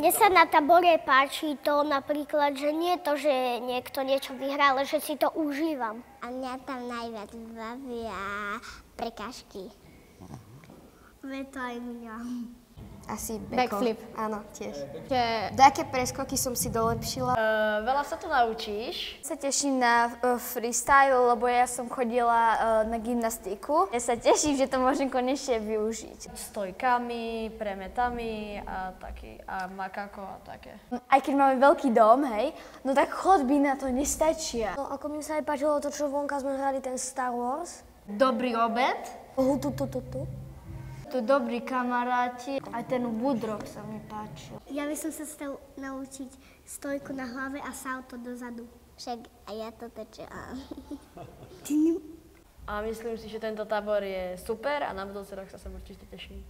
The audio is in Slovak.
Mne sa na tábore páči to napríklad, že nie to, že niekto niečo vyhrá, ale že si to užívam. A mňa tam najviac bavia prekážky. To aj mňa. Asi Backflip. Áno, tiež. Že Také preskoky som si dolepšila. Veľa sa tu naučíš. sa teším na freestyle, lebo ja som chodila na gymnastiku. Ja sa teším, že to môžem konečne využiť. Stojkami, premetami a taký, a makako a také. Aj keď máme veľký dom, hej, no tak chodby na to nestačia. No, ako mi sa aj páčilo to, čo vonka sme hrali, ten Star Wars. Dobrý obed, Tu. tu dobrí kamaráti a ten woodrock sa mi páčil. Ja by som sa chcel naučiť stojku na hlave a salto dozadu. Však a ja to tečám. A myslím si, že tento tábor je super a na budúci rok sa sem určite teším.